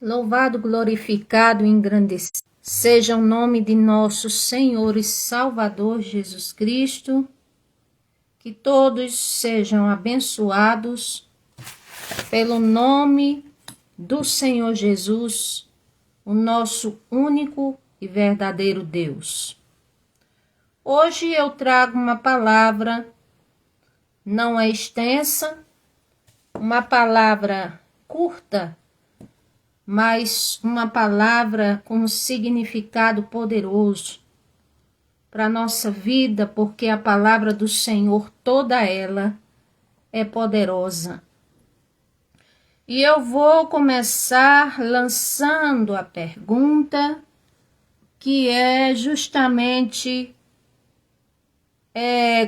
Louvado, glorificado e engrandecido seja o nome de nosso Senhor e Salvador Jesus Cristo. Que todos sejam abençoados pelo nome do Senhor Jesus, o nosso único e verdadeiro Deus. Hoje eu trago uma palavra, não é extensa, uma palavra curta, mas uma palavra com um significado poderoso para a nossa vida, porque a palavra do Senhor, toda ela, é poderosa. E eu vou começar lançando a pergunta, que é justamente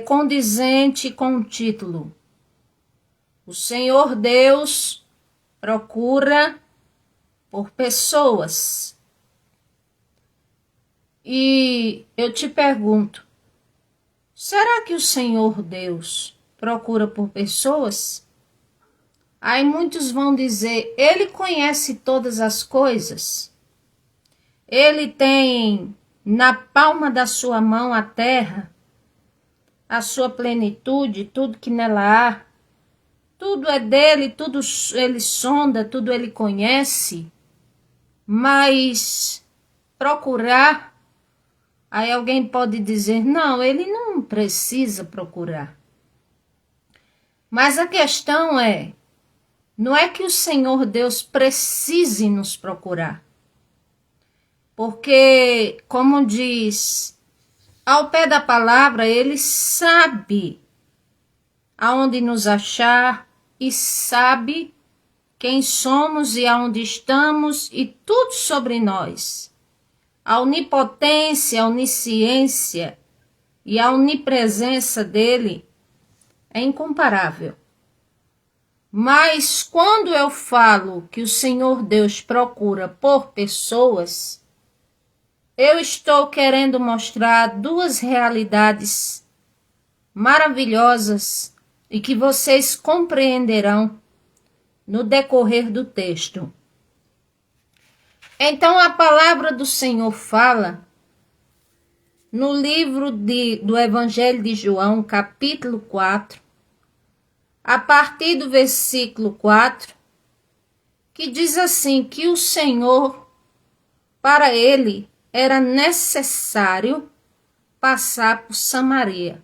condizente com o título. O Senhor Deus procura por pessoas. E eu te pergunto, será que o Senhor Deus procura por pessoas? Aí muitos vão dizer, ele conhece todas as coisas. Ele tem na palma da sua mão a terra, a sua plenitude, tudo que nela há. Tudo é dele, tudo ele sonda, tudo ele conhece. Mas procurar, aí alguém pode dizer, não, ele não precisa procurar. Mas a questão não é que o Senhor Deus precise nos procurar. Porque, como diz, ao pé da palavra, ele sabe aonde nos achar e sabe quem somos e aonde estamos e tudo sobre nós. A onipotência, a onisciência e a onipresença dele é incomparável. Mas quando eu falo que o Senhor Deus procura por pessoas, eu estou querendo mostrar duas realidades maravilhosas e que vocês compreenderão no decorrer do texto. Então a palavra do Senhor fala no livro do Evangelho de João, capítulo 4, a partir do versículo 4, que diz assim, que o Senhor, para ele, era necessário passar por Samaria.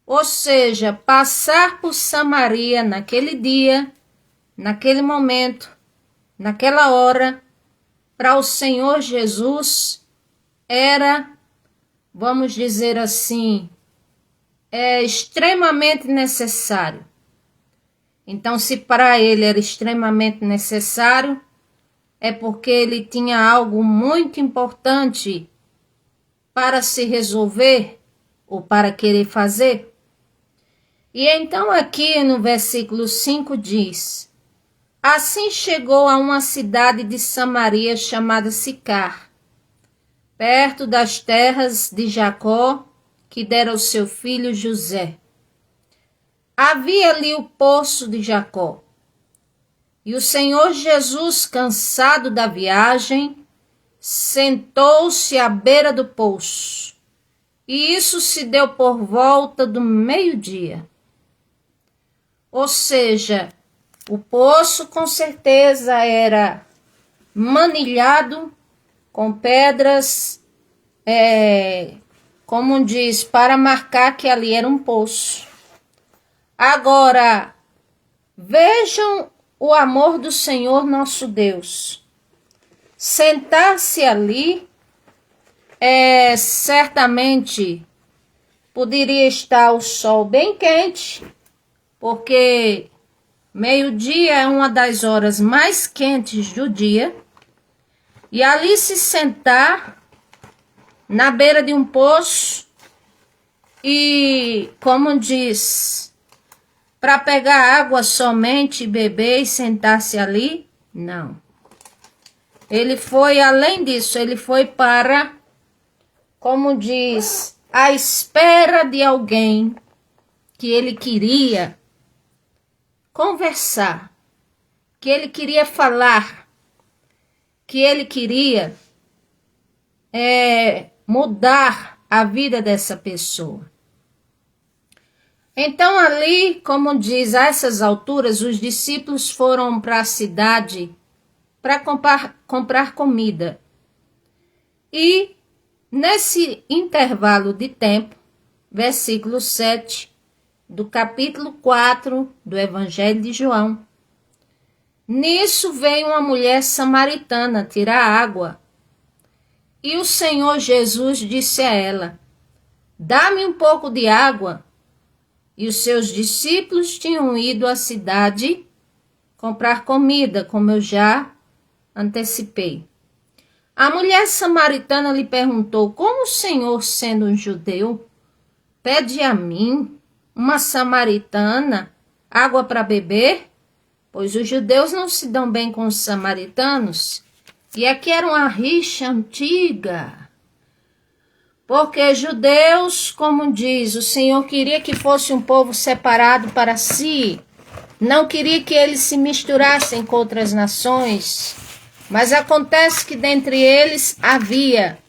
Ou seja, passar por Samaria naquele dia, naquele momento, naquela hora, para o Senhor Jesus era, vamos dizer assim, extremamente necessário. Então, se para ele era extremamente necessário, é porque ele tinha algo muito importante para se resolver ou para querer fazer. E então aqui no versículo 5 diz, assim chegou a uma cidade de Samaria chamada Sicar, perto das terras de Jacó, que dera ao seu filho José. Havia ali o poço de Jacó. E o Senhor Jesus, cansado da viagem, sentou-se à beira do poço. E isso se deu por volta do meio-dia. Ou seja, o poço com certeza era manilhado com pedras, como diz, para marcar que ali era um poço. Agora, vejam o amor do Senhor nosso Deus. Sentar-se ali, certamente poderia estar o sol bem quente, porque meio-dia é uma das horas mais quentes do dia, e ali se sentar na beira de um poço e, como diz, para pegar água somente, beber e sentar-se ali, não. Ele foi além disso, ele foi para, como diz, à espera de alguém que ele queria conversar, que ele queria falar, que ele queria mudar a vida dessa pessoa. Então ali, como diz, a essas alturas, os discípulos foram para a cidade para comprar comida. E nesse intervalo de tempo, versículo 7 do capítulo 4 do Evangelho de João, nisso veio uma mulher samaritana tirar água. E o Senhor Jesus disse a ela: dá-me um pouco de água. E os seus discípulos tinham ido à cidade comprar comida, como eu já antecipei. A mulher samaritana lhe perguntou: como o Senhor, sendo um judeu, pede a mim, uma samaritana, água para beber? Pois os judeus não se dão bem com os samaritanos. E aqui era uma rixa antiga. Porque judeus, como diz, o Senhor queria que fosse um povo separado para si. Não queria que eles se misturassem com outras nações. Mas acontece que dentre eles havia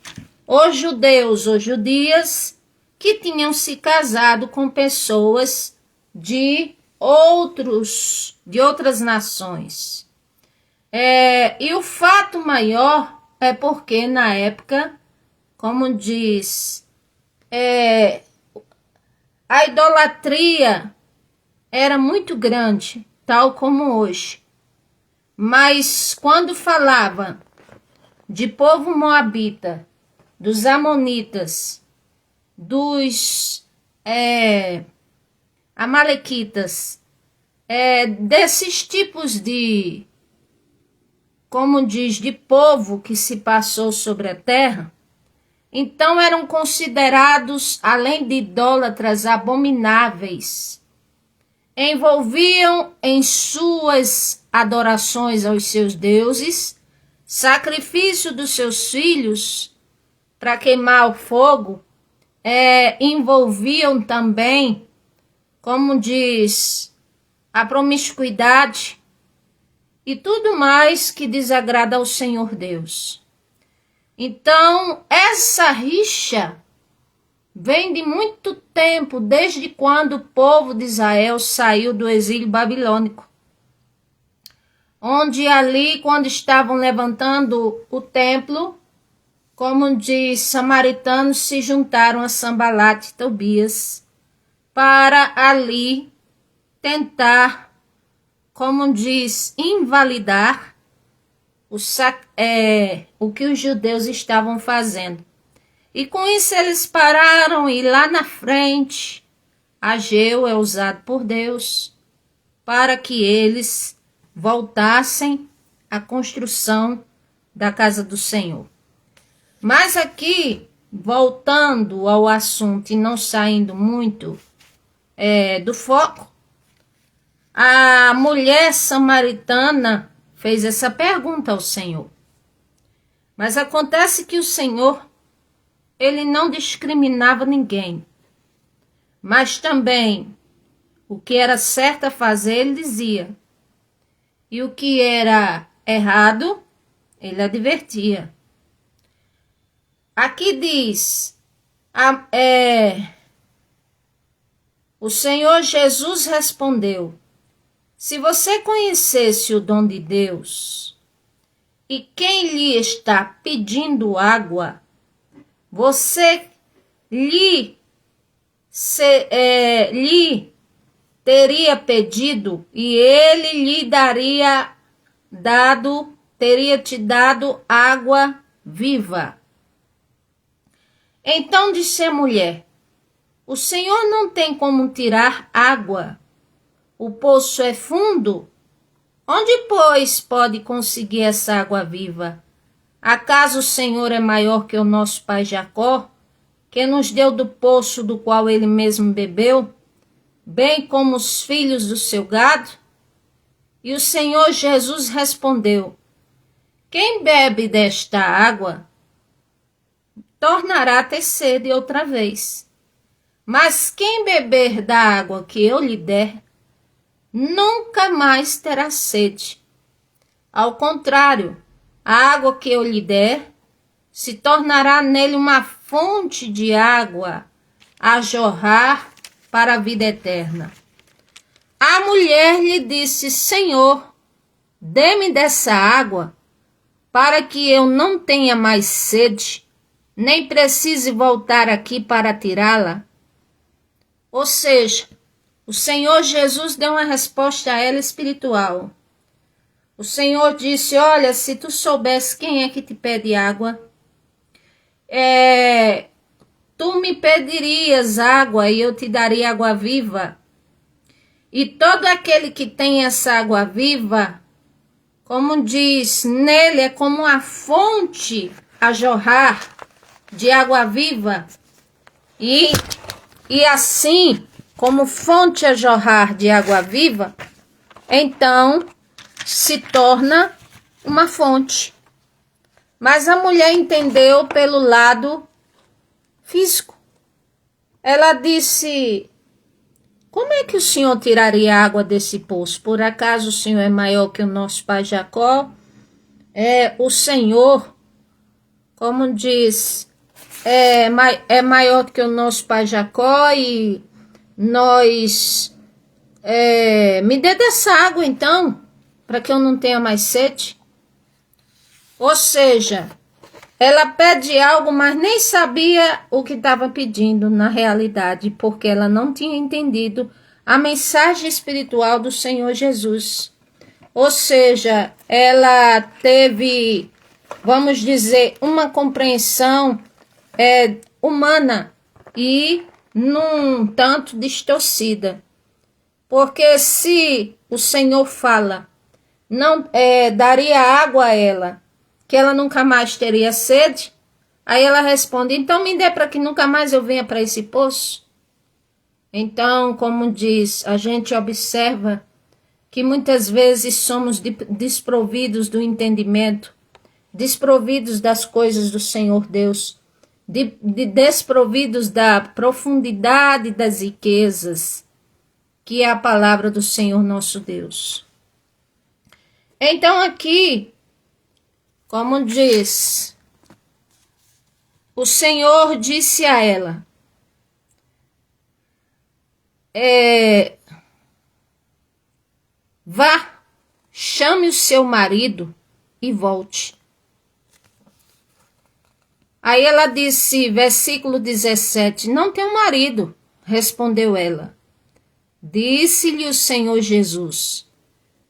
os judeus ou judias que tinham se casado com pessoas de outras nações. E o fato maior é porque na época, como diz, a idolatria era muito grande, tal como hoje. Mas quando falava de povo moabita, dos amonitas, dos amalequitas, desses tipos de, como diz, de povo que se passou sobre a terra, então eram considerados, além de idólatras, abomináveis. Envolviam em suas adorações aos seus deuses, sacrifício dos seus filhos para queimar o fogo, envolviam também, como diz, a promiscuidade e tudo mais que desagrada ao Senhor Deus. Então, essa rixa vem de muito tempo, desde quando o povo de Israel saiu do exílio babilônico. Onde ali, quando estavam levantando o templo, como diz, samaritanos se juntaram a Sambalate e Tobias para ali tentar, como diz, invalidar o que os judeus estavam fazendo. E com isso eles pararam e lá na frente, Ageu é usado por Deus para que eles voltassem à construção da casa do Senhor. Mas aqui, voltando ao assunto e não saindo muito do foco, a mulher samaritana fez essa pergunta ao Senhor. Mas acontece que o Senhor, ele não discriminava ninguém. Mas também, o que era certo a fazer, ele dizia. E o que era errado, ele advertia. Aqui diz, o Senhor Jesus respondeu: se você conhecesse o dom de Deus e quem lhe está pedindo água, você lhe teria pedido e ele lhe teria te dado água viva. Então disse a mulher: o Senhor não tem como tirar água. O poço é fundo. Onde, pois, pode conseguir essa água viva? Acaso o Senhor é maior que o nosso pai Jacó, que nos deu do poço do qual ele mesmo bebeu, bem como os filhos do seu gado? E o Senhor Jesus respondeu: quem bebe desta água tornará a ter sede outra vez. Mas quem beber da água que eu lhe der, nunca mais terá sede. Ao contrário, a água que eu lhe der se tornará nele uma fonte de água a jorrar para a vida eterna. A mulher lhe disse: Senhor, dê-me dessa água, para que eu não tenha mais sede, nem precise voltar aqui para tirá-la. Ou seja, o Senhor Jesus deu uma resposta a ela espiritual. O Senhor disse: olha, se tu soubesse quem é que te pede água, tu me pedirias água e eu te daria água viva. E todo aquele que tem essa água viva, como diz, nele é como a fonte a jorrar de água viva. E assim, como fonte a jorrar de água viva, então se torna uma fonte. Mas a mulher entendeu pelo lado físico. Ela disse: como é que o Senhor tiraria água desse poço? Por acaso o Senhor é maior que o nosso pai Jacó? O Senhor, como diz, é maior que o nosso pai Jacó e nós... me dê dessa água então, para que eu não tenha mais sede. Ou seja, ela pede algo, mas nem sabia o que estava pedindo na realidade, porque ela não tinha entendido a mensagem espiritual do Senhor Jesus. Ou seja, ela teve, vamos dizer, uma compreensão humana e num tanto distorcida. Porque se o Senhor fala, não daria água a ela, que ela nunca mais teria sede, aí ela responde: então me dê para que nunca mais eu venha para esse poço. Então, como diz, a gente observa que muitas vezes somos desprovidos do entendimento, desprovidos das coisas do Senhor Deus, desprovidos da profundidade das riquezas, que é a palavra do Senhor nosso Deus. Então aqui, como diz, o Senhor disse a ela: vá, chame o seu marido e volte. Aí ela disse, versículo 17, não tenho marido, respondeu ela. Disse-lhe o Senhor Jesus: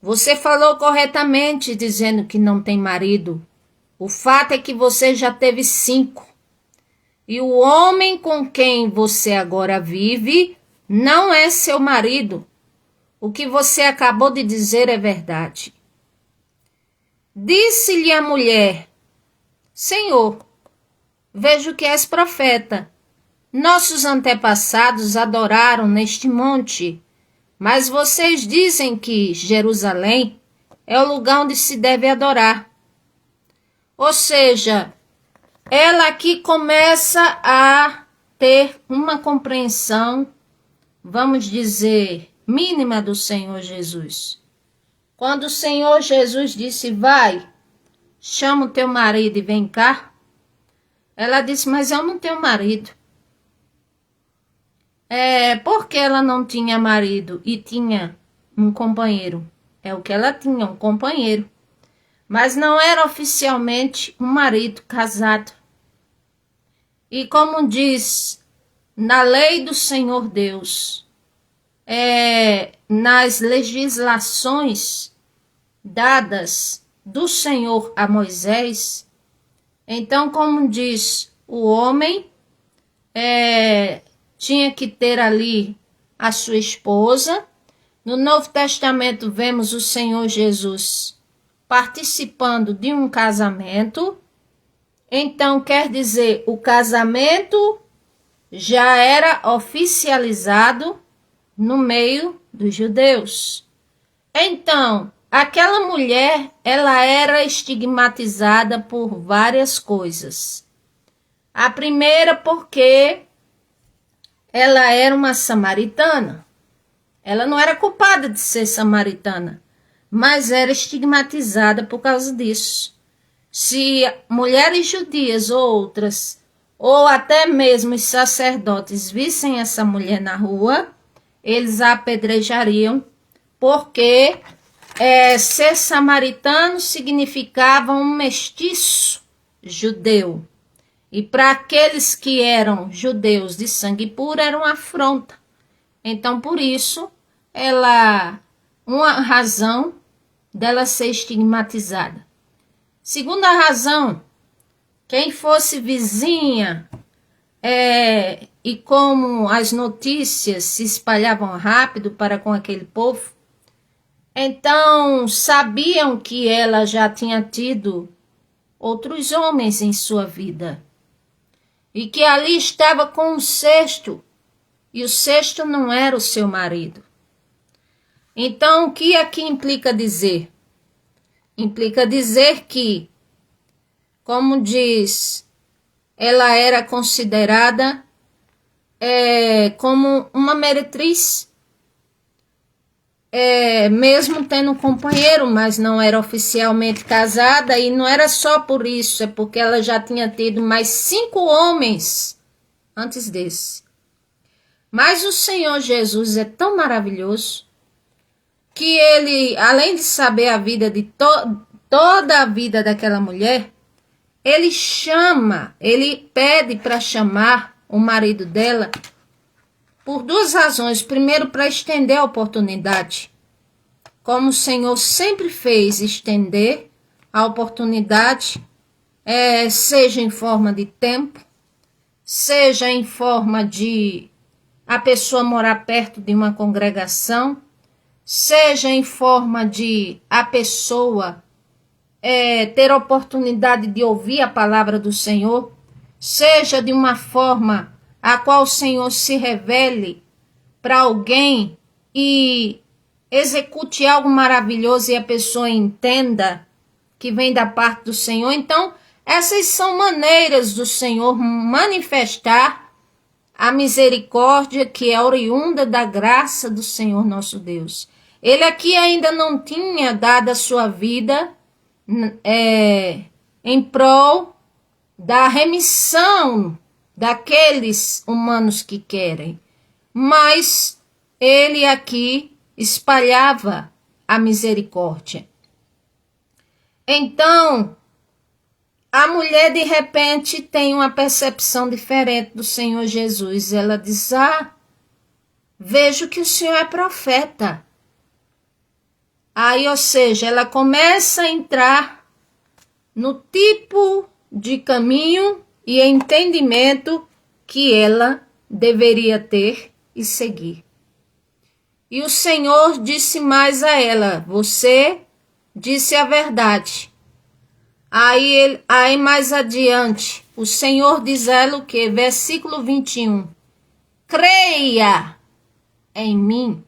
você falou corretamente dizendo que não tem marido. O fato é que você já teve 5. E o homem com quem você agora vive não é seu marido. O que você acabou de dizer é verdade. Disse-lhe a mulher: Senhor, vejo que és profeta. Nossos antepassados adoraram neste monte, mas vocês dizem que Jerusalém é o lugar onde se deve adorar. Ou seja, ela aqui começa a ter uma compreensão, vamos dizer, mínima do Senhor Jesus. Quando o Senhor Jesus disse: vai, chama o teu marido e vem cá, ela disse: mas eu não tenho marido. Porque ela não tinha marido e tinha um companheiro. É o que ela tinha, um companheiro. Mas não era oficialmente um marido casado. E como diz na lei do Senhor Deus, nas legislações dadas do Senhor a Moisés, então, como diz, o homem tinha que ter ali a sua esposa. No Novo Testamento vemos o Senhor Jesus participando de um casamento. Então, quer dizer, o casamento já era oficializado no meio dos judeus. Então, aquela mulher, ela era estigmatizada por várias coisas. A primeira porque ela era uma samaritana. Ela não era culpada de ser samaritana, mas era estigmatizada por causa disso. se mulheres judias ou outras, ou até mesmo os sacerdotes vissem essa mulher na rua, eles a apedrejariam, porque ser samaritano significava um mestiço judeu. E para aqueles que eram judeus de sangue puro, era uma afronta. Então, por isso, uma razão dela ser estigmatizada. Segunda razão, quem fosse vizinha, e como as notícias se espalhavam rápido para com aquele povo, então sabiam que ela já tinha tido outros homens em sua vida. E que ali estava com um sexto, e o sexto não era o seu marido. Então, o que aqui implica dizer? Implica dizer que, como diz, ela era considerada como uma meretriz, mesmo tendo um companheiro, mas não era oficialmente casada, e não era só por isso, é porque ela já tinha tido mais 5 homens antes desse. Mas o Senhor Jesus é tão maravilhoso que ele, além de saber a vida de toda a vida daquela mulher, ele pede para chamar o marido dela por 2 razões. Primeiro, para estender a oportunidade, como o Senhor sempre fez, estender a oportunidade, seja em forma de tempo, seja em forma de a pessoa morar perto de uma congregação, seja em forma de a pessoa ter a oportunidade de ouvir a palavra do Senhor, seja de uma forma a qual o Senhor se revele para alguém e execute algo maravilhoso e a pessoa entenda que vem da parte do Senhor. Então, essas são maneiras do Senhor manifestar a misericórdia que é oriunda da graça do Senhor nosso Deus. Ele aqui ainda não tinha dado a sua vida em prol da remissão daqueles humanos que querem, mas ele aqui espalhava a misericórdia. Então, a mulher de repente tem uma percepção diferente do Senhor Jesus. Ela diz: vejo que o Senhor é profeta. Aí, ou seja, ela começa a entrar no tipo de caminho e entendimento que ela deveria ter e seguir. E o Senhor disse mais a ela: você disse a verdade. Aí mais adiante, o Senhor diz a ela o quê? Versículo 21. Creia em mim.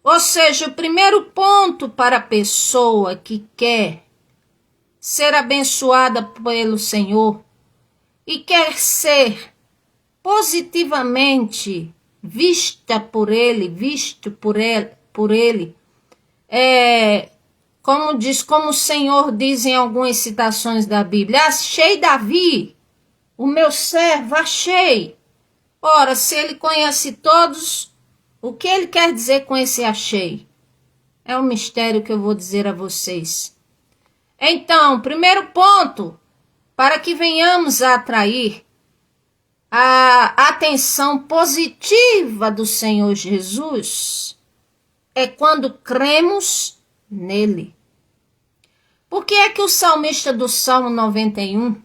Ou seja, o primeiro ponto para a pessoa que quer ser abençoada pelo Senhor e quer ser positivamente vista por Ele, visto por Ele, como o Senhor diz em algumas citações da Bíblia: achei Davi, o meu servo, achei. Ora, se ele conhece todos, o que ele quer dizer com esse achei? É um mistério que eu vou dizer a vocês. Então, primeiro ponto, para que venhamos a atrair a atenção positiva do Senhor Jesus, é quando cremos nele. Por que é que o salmista do Salmo 91,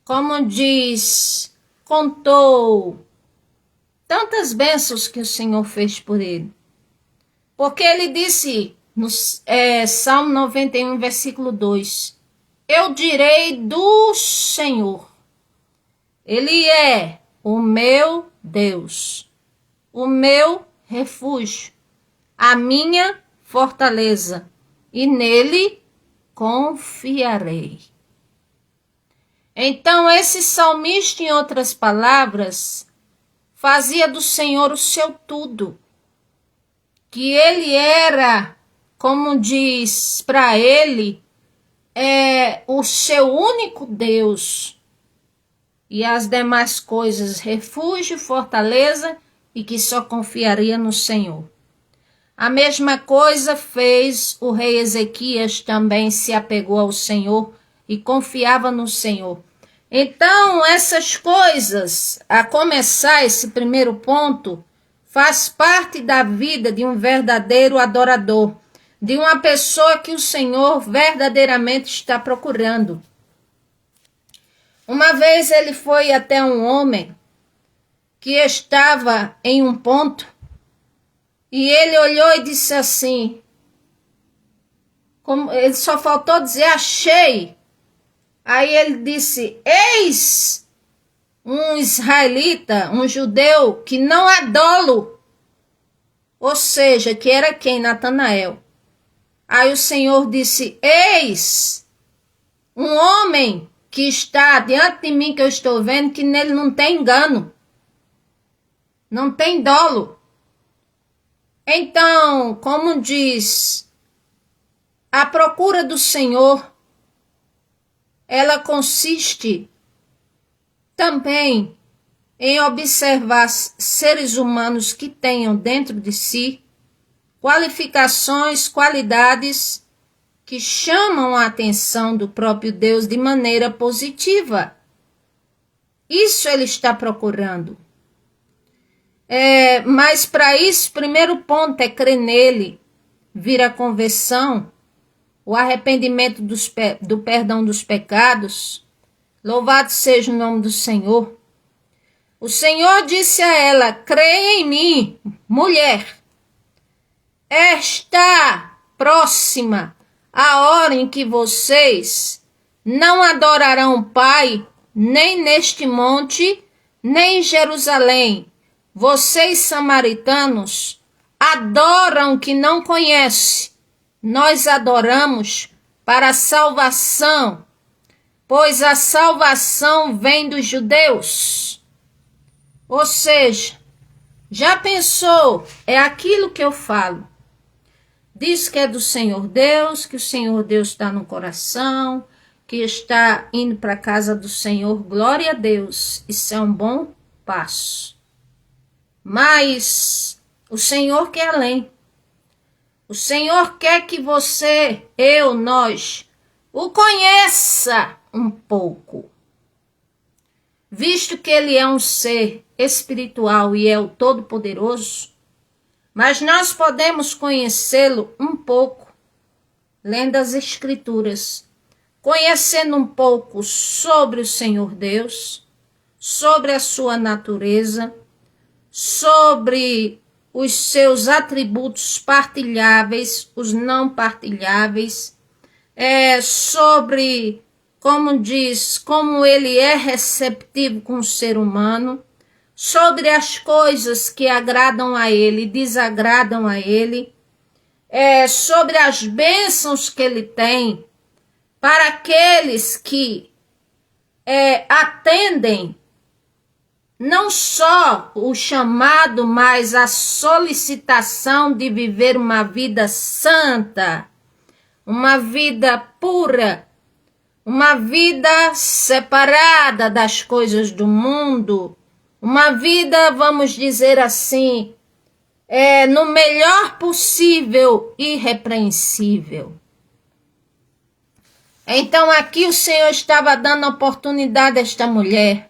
como diz, contou tantas bênçãos que o Senhor fez por ele? Porque ele disse no Salmo 91, versículo 2, eu direi do Senhor, Ele é o meu Deus, o meu refúgio, a minha fortaleza, e nele confiarei. Então, esse salmista, em outras palavras, fazia do Senhor o seu tudo, que ele era, como diz para ele, é o seu único Deus, e as demais coisas refúgio, fortaleza, e que só confiaria no Senhor. A mesma coisa fez o rei Ezequias, também se apegou ao Senhor e confiava no Senhor. Então, essas coisas, a começar esse primeiro ponto, faz parte da vida de um verdadeiro adorador, de uma pessoa que o Senhor verdadeiramente está procurando. Uma vez ele foi até um homem que estava em um ponto e ele olhou e disse assim, como, ele só faltou dizer achei. Aí ele disse, eis um israelita, um judeu que não é dolo, ou seja, que era quem? Natanael. Aí o Senhor disse, eis um homem que está diante de mim, que eu estou vendo, que nele não tem engano, não tem dolo. Então, como diz, a procura do Senhor, ela consiste também em observar seres humanos que tenham dentro de si qualificações, qualidades que chamam a atenção do próprio Deus de maneira positiva. Isso ele está procurando. Mas para isso, primeiro ponto é crer nele, vir a conversão, o arrependimento do perdão dos pecados. Louvado seja o nome do Senhor. O Senhor disse a ela, creia em mim, mulher. Está próxima a hora em que vocês não adorarão o Pai, nem neste monte, nem em Jerusalém. Vocês, samaritanos, adoram o que não conhecem. Nós adoramos para a salvação, pois a salvação vem dos judeus. Ou seja, já pensou? É aquilo que eu falo. Diz que é do Senhor Deus, que o Senhor Deus está no coração, que está indo para a casa do Senhor. Glória a Deus. Isso é um bom passo. Mas o Senhor quer além. O Senhor quer que você, eu, nós, o conheça um pouco. Visto que ele é um ser espiritual e é o Todo-Poderoso, mas nós podemos conhecê-lo um pouco, lendo as Escrituras, conhecendo um pouco sobre o Senhor Deus, sobre a sua natureza, sobre os seus atributos partilháveis, os não partilháveis, sobre, como diz, como ele é receptivo com o ser humano, sobre as coisas que agradam a ele e desagradam a ele, sobre as bênçãos que ele tem para aqueles que atendem não só o chamado, mas a solicitação de viver uma vida santa, uma vida pura, uma vida separada das coisas do mundo, uma vida, vamos dizer assim, no melhor possível, irrepreensível. Então aqui o Senhor estava dando oportunidade a esta mulher,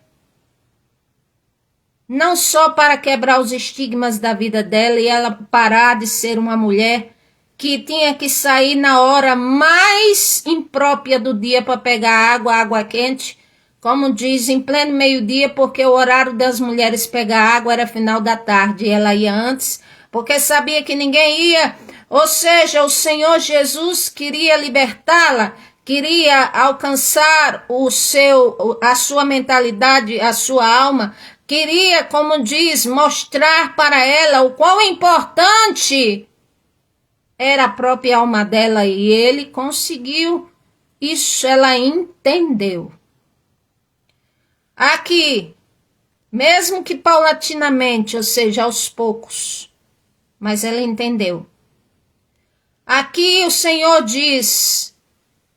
não só para quebrar os estigmas da vida dela e ela parar de ser uma mulher que tinha que sair na hora mais imprópria do dia para pegar água quente, como diz, em pleno meio-dia, porque o horário das mulheres pegar água era final da tarde e ela ia antes, porque sabia que ninguém ia. Ou seja, o Senhor Jesus queria libertá-la, queria alcançar a sua mentalidade, a sua alma, queria, como diz, mostrar para ela o quão importante era a própria alma dela, e ele conseguiu isso, ela entendeu. Aqui, mesmo que paulatinamente, ou seja, aos poucos, mas ela entendeu. Aqui o Senhor diz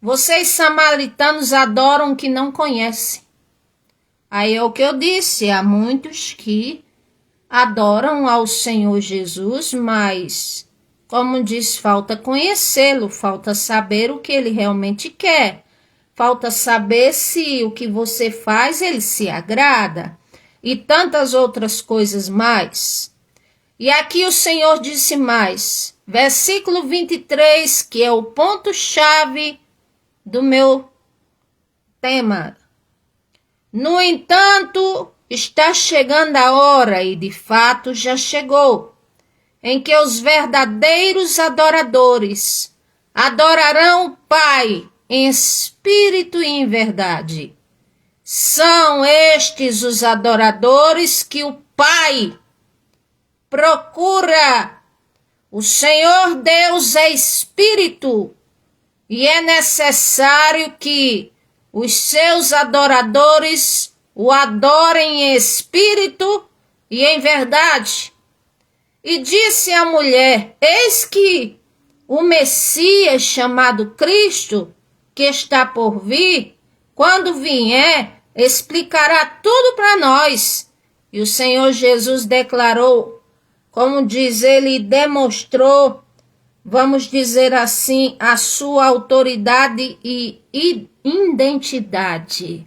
Vocês samaritanos adoram o que não conhecem. Aí é o que eu disse, há muitos que adoram ao Senhor Jesus, mas, como diz, falta conhecê-lo, falta saber o que ele realmente quer, falta saber se o que você faz ele se agrada e tantas outras coisas mais. E aqui o Senhor disse mais, versículo 23, que é o ponto-chave do meu tema. No entanto, está chegando a hora, e de fato já chegou, em que os verdadeiros adoradores adorarão o Pai em espírito e em verdade. São estes os adoradores que o Pai procura. O Senhor Deus é espírito e é necessário que os seus adoradores o adorem em espírito e em verdade. E disse a mulher, eis que o Messias chamado Cristo, que está por vir, quando vier, explicará tudo para nós. E o Senhor Jesus declarou, como diz ele, demonstrou, vamos dizer assim, a sua autoridade e identidade.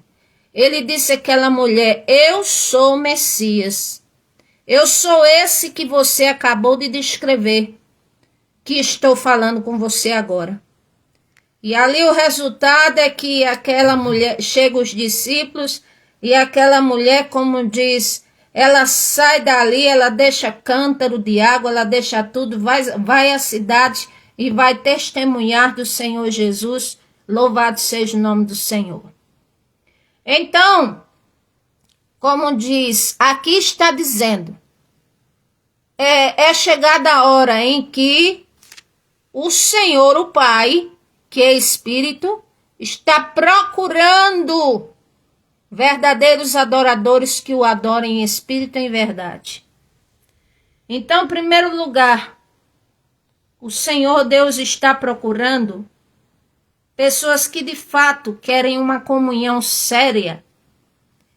Ele disse àquela mulher, eu sou o Messias. Eu sou esse que você acabou de descrever, que estou falando com você agora. E ali o resultado é que aquela mulher, chegam os discípulos, e aquela mulher, como diz, ela sai dali, ela deixa cântaro de água, ela deixa tudo, vai à cidade e vai testemunhar do Senhor Jesus. Louvado seja o nome do Senhor. Então, como diz, aqui está dizendo, é chegada a hora em que o Senhor, o Pai, que é Espírito, está procurando verdadeiros adoradores que o adorem em espírito e em verdade. Então, em primeiro lugar, o Senhor Deus está procurando pessoas que de fato querem uma comunhão séria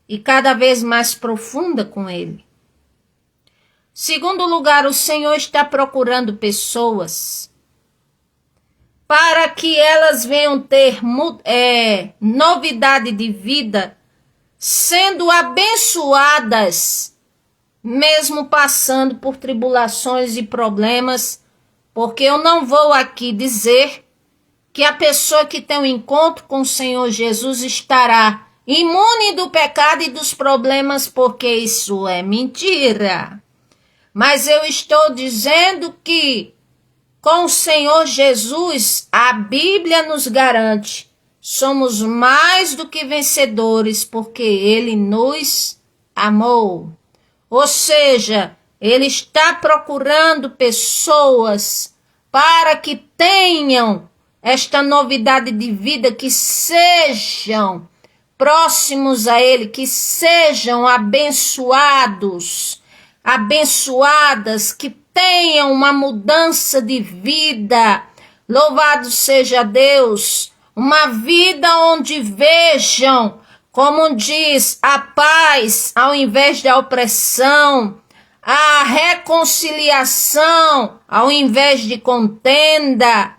e cada vez mais profunda com Ele. Segundo lugar, o Senhor está procurando pessoas para que elas venham ter novidade de vida, sendo abençoadas, mesmo passando por tribulações e problemas, porque eu não vou aqui dizer que a pessoa que tem um encontro com o Senhor Jesus estará imune do pecado e dos problemas, porque isso é mentira. Mas eu estou dizendo que com o Senhor Jesus, a Bíblia nos garante, somos mais do que vencedores, porque Ele nos amou. Ou seja, Ele está procurando pessoas para que tenham esta novidade de vida, que sejam próximos a Ele, que sejam abençoadas, que tenham uma mudança de vida. Louvado seja Deus, uma vida onde vejam, como diz, a paz ao invés da opressão, a reconciliação ao invés de contenda,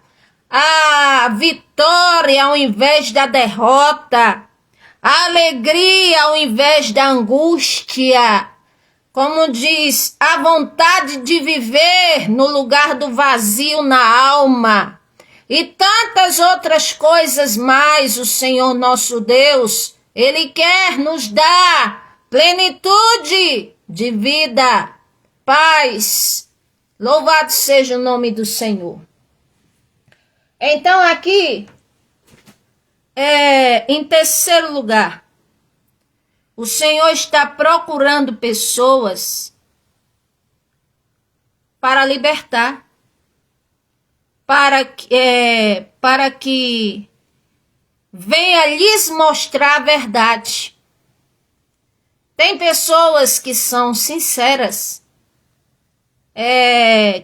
a vitória ao invés da derrota, a alegria ao invés da angústia, como diz, a vontade de viver no lugar do vazio na alma, e tantas outras coisas mais. O Senhor nosso Deus, Ele quer nos dar plenitude de vida, paz. Louvado seja o nome do Senhor. Então aqui, em terceiro lugar, o Senhor está procurando pessoas para libertar, para que venha lhes mostrar a verdade. Tem pessoas que são sinceras,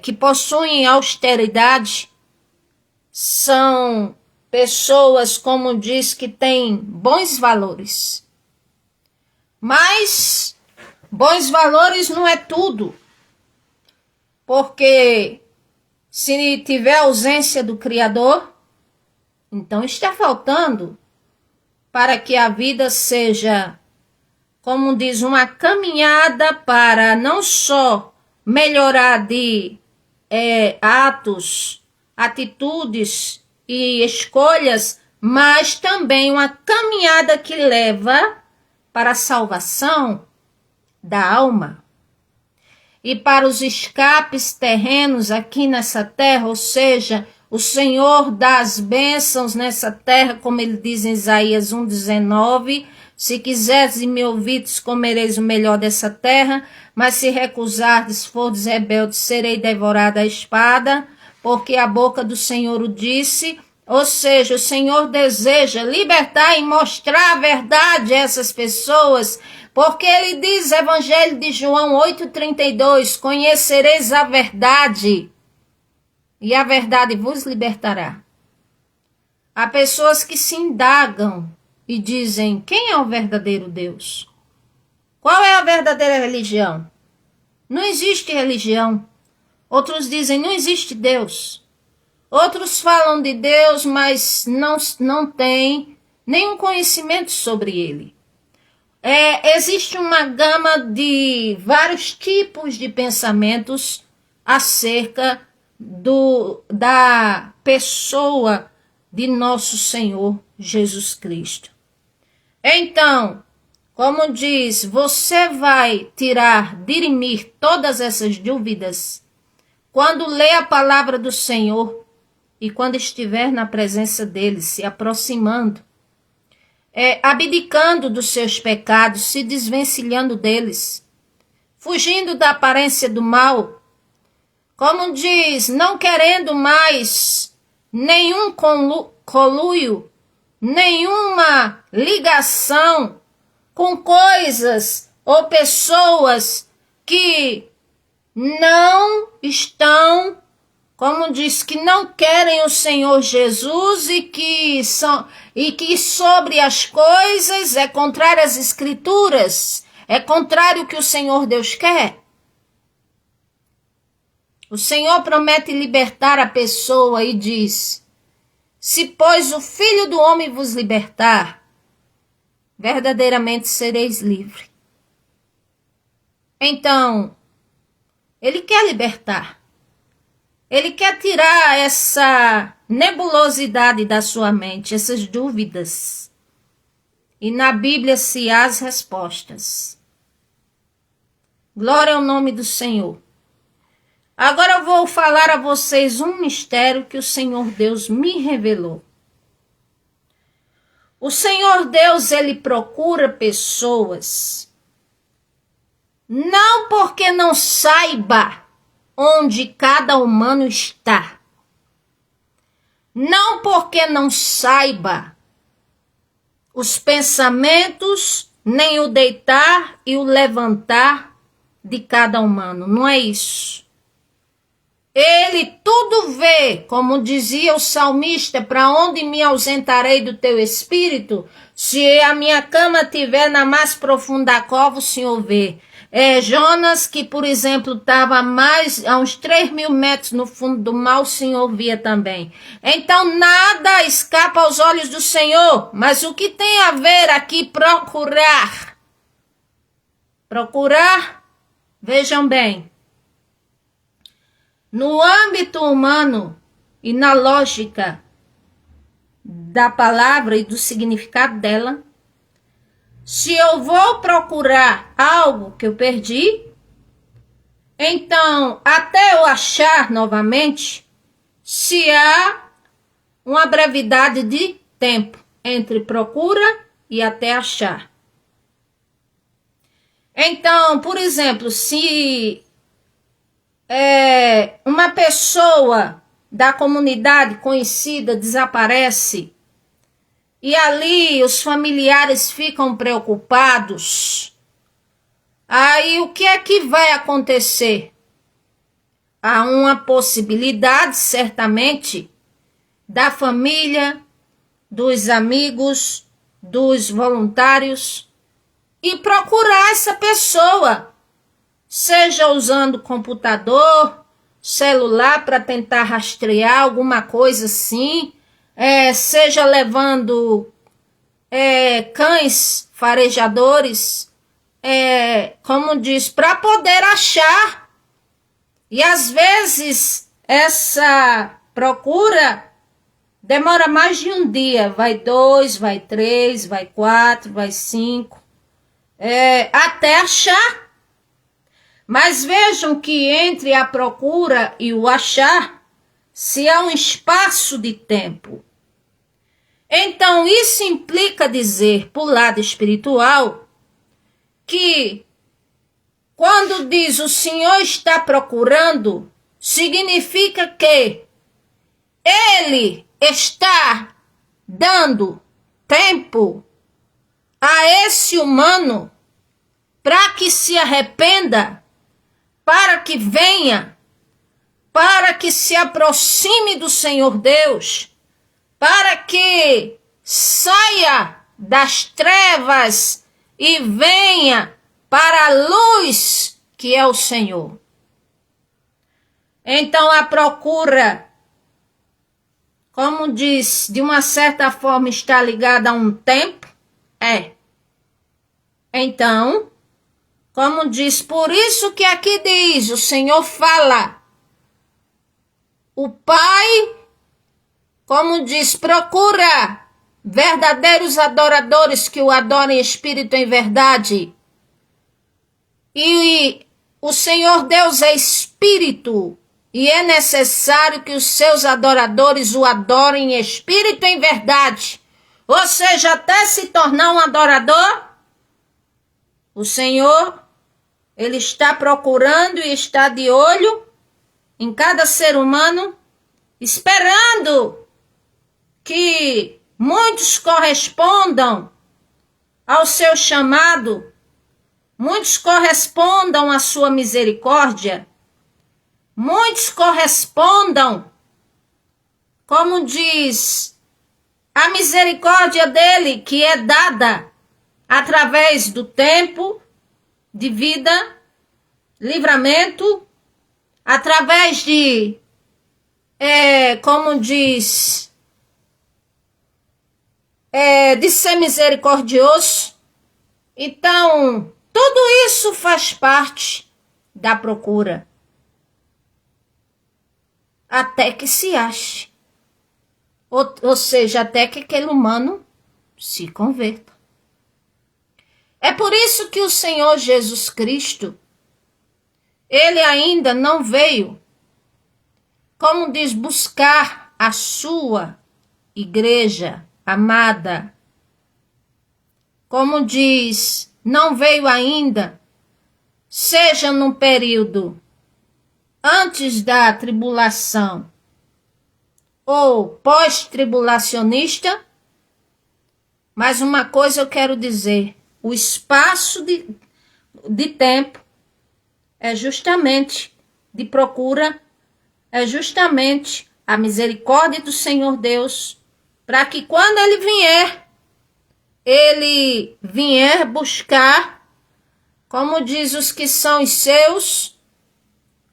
que possuem austeridade, são pessoas, como diz, que têm bons valores. Mas bons valores não é tudo, porque se tiver ausência do Criador, então está faltando para que a vida seja, como diz, uma caminhada para não só melhorar de atos, atitudes e escolhas, mas também uma caminhada que leva para a salvação da alma e para os escapes terrenos aqui nessa terra, ou seja, o Senhor dá as bênçãos nessa terra, como ele diz em Isaías 1,19, se quiseres e me ouvides, comereis o melhor dessa terra, mas se recusardes, fordes rebeldes, serei devorada à espada, porque a boca do Senhor o disse. Ou seja, o Senhor deseja libertar e mostrar a verdade a essas pessoas, porque ele diz, Evangelho de João 8,32, conhecereis a verdade, e a verdade vos libertará. Há pessoas que se indagam e dizem, quem é o verdadeiro Deus? Qual é a verdadeira religião? Não existe religião. Outros dizem, não existe Deus. Outros falam de Deus, mas não têm nenhum conhecimento sobre ele. Existe uma gama de vários tipos de pensamentos acerca da pessoa de nosso Senhor Jesus Cristo. Então, como diz, você vai dirimir todas essas dúvidas quando lê a palavra do Senhor e quando estiver na presença dele, se aproximando, abdicando dos seus pecados, se desvencilhando deles, fugindo da aparência do mal, como diz, não querendo mais nenhum conluio, nenhuma ligação com coisas ou pessoas que não estão, como diz, que não querem o Senhor Jesus e que sobre as coisas é contrário às Escrituras, é contrário ao que o Senhor Deus quer. O Senhor promete libertar a pessoa e diz, se pois o Filho do Homem vos libertar, verdadeiramente sereis livres. Então, ele quer libertar. Ele quer tirar essa nebulosidade da sua mente, essas dúvidas. E na Bíblia se há as respostas. Glória ao nome do Senhor. Agora eu vou falar a vocês um mistério que o Senhor Deus me revelou. O Senhor Deus, ele procura pessoas, não porque não saiba onde cada humano está. Não porque não saiba os pensamentos, nem o deitar e o levantar de cada humano. Não é isso. Ele tudo vê, como dizia o salmista, para onde me ausentarei do teu espírito? Se a minha cama estiver na mais profunda cova, o Senhor vê. Jonas, que por exemplo estava a uns 3.000 metros no fundo do mar, o Senhor via também. Então nada escapa aos olhos do Senhor, mas o que tem a ver aqui procurar? Procurar, vejam bem, no âmbito humano e na lógica da palavra e do significado dela, se eu vou procurar algo que eu perdi, então, até eu achar novamente, se há uma brevidade de tempo entre procura e até achar. Então, por exemplo, se uma pessoa da comunidade conhecida desaparece, e ali os familiares ficam preocupados, aí o que é que vai acontecer? Há uma possibilidade, certamente, da família dos amigos, dos voluntários e procurar essa pessoa, seja usando computador, celular para tentar rastrear alguma coisa assim, seja levando cães farejadores, como diz, para poder achar. E às vezes essa procura demora mais de um dia, vai 2, vai 3, vai 4, vai 5, até achar. Mas vejam que entre a procura e o achar, se há um espaço de tempo. Então isso implica dizer, por lado espiritual, que quando diz o Senhor está procurando, significa que Ele está dando tempo a esse humano para que se arrependa, para que venha, para que se aproxime do Senhor Deus, para que saia das trevas e venha para a luz que é o Senhor. Então a procura, como diz, de uma certa forma está ligada a um tempo, Então, como diz, por isso que aqui diz, o Senhor fala, o Pai, como diz, procura verdadeiros adoradores que o adorem em espírito e em verdade. E o Senhor Deus é espírito, e é necessário que os seus adoradores o adorem em espírito e em verdade. Ou seja, até se tornar um adorador, o Senhor, Ele está procurando e está de olho em cada ser humano, esperando que muitos correspondam ao seu chamado, muitos correspondam à sua misericórdia, muitos correspondam, como diz, a misericórdia dele que é dada através do tempo de vida, livramento, através de, como diz, de ser misericordioso. Então, tudo isso faz parte da procura. Até que se ache. Ou seja, até que aquele humano se converta. É por isso que o Senhor Jesus Cristo, Ele ainda não veio, como diz, buscar a sua igreja amada. Como diz, não veio ainda, seja num período antes da tribulação ou pós-tribulacionista, mas uma coisa eu quero dizer, o espaço de tempo é justamente de procura, é justamente a misericórdia do Senhor Deus, para que quando Ele vier buscar, como diz os que são os seus,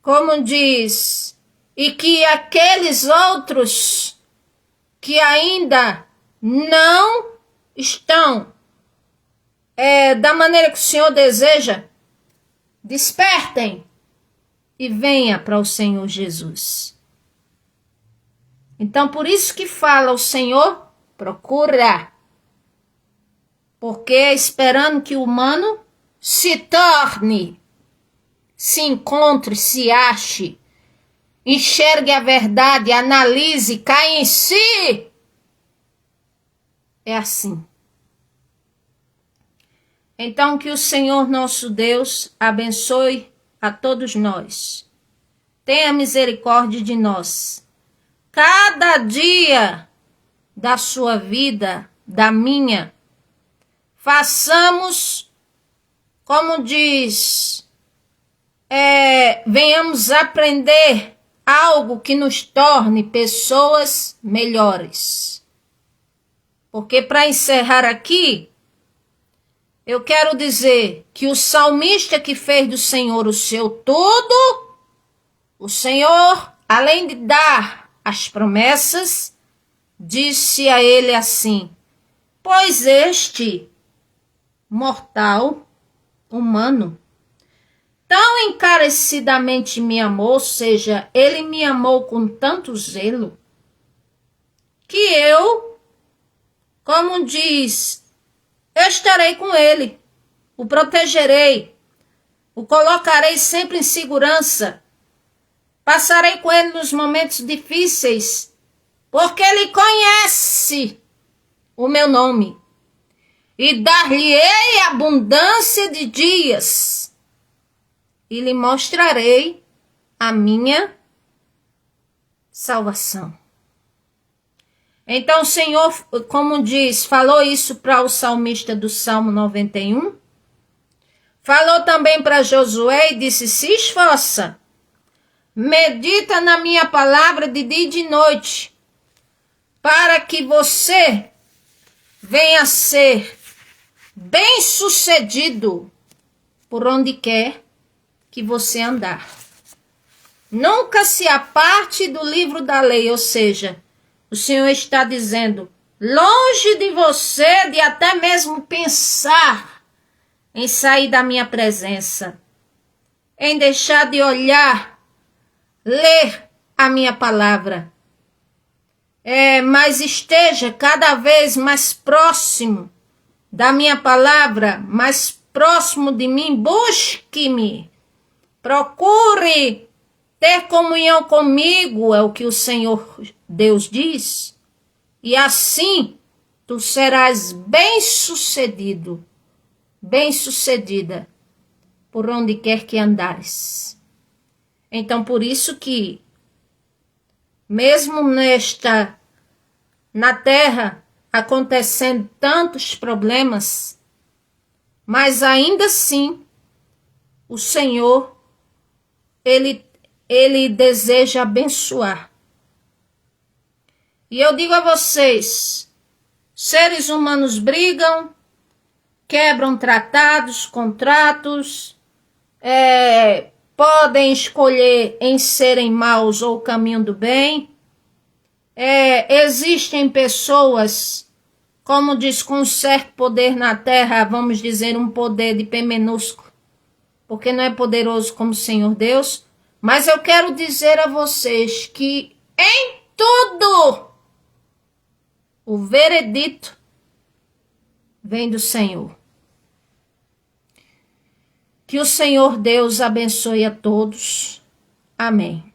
como diz, e que aqueles outros que ainda não estão da maneira que o Senhor deseja, despertem e venha para o Senhor Jesus. Então, por isso que fala o Senhor, procura, porque esperando que o humano se torne, se encontre, se ache, enxergue a verdade, analise, caia em si. É assim. Então, que o Senhor nosso Deus abençoe a todos nós. Tenha misericórdia de nós. Cada dia da sua vida, da minha, façamos, como diz, venhamos aprender algo que nos torne pessoas melhores. Porque para encerrar aqui, eu quero dizer que o salmista que fez do Senhor o seu tudo, o Senhor, além de dar as promessas, disse a ele assim: pois este mortal humano tão encarecidamente me amou, ou seja, ele me amou com tanto zelo, que eu, como diz, eu estarei com ele, o protegerei, o colocarei sempre em segurança, passarei com ele nos momentos difíceis, porque ele conhece o meu nome, e dar-lhe-ei abundância de dias, e lhe mostrarei a minha salvação. Então o Senhor, como diz, falou isso para o salmista do Salmo 91, falou também para Josué e disse: se esforça, medita na minha palavra de dia e de noite, para que você venha a ser bem-sucedido por onde quer que você andar. Nunca se aparte do livro da lei, ou seja, o Senhor está dizendo, longe de você de até mesmo pensar em sair da minha presença, em deixar de olhar, ler a minha palavra. Mas esteja cada vez mais próximo da minha palavra, mais próximo de mim, busque-me, procure ter comunhão comigo, é o que o Senhor Deus diz, e assim tu serás bem-sucedido, bem-sucedida, por onde quer que andares. Então, por isso que, mesmo na terra, acontecendo tantos problemas, mas ainda assim, o Senhor, Ele deseja abençoar. E eu digo a vocês, seres humanos brigam, quebram tratados, contratos, podem escolher em serem maus ou o caminho do bem. Existem pessoas, como diz, com um certo poder na terra, vamos dizer, um poder de P minúsculo, porque não é poderoso como o Senhor Deus. Mas eu quero dizer a vocês que em tudo o veredito vem do Senhor. Que o Senhor Deus abençoe a todos. Amém.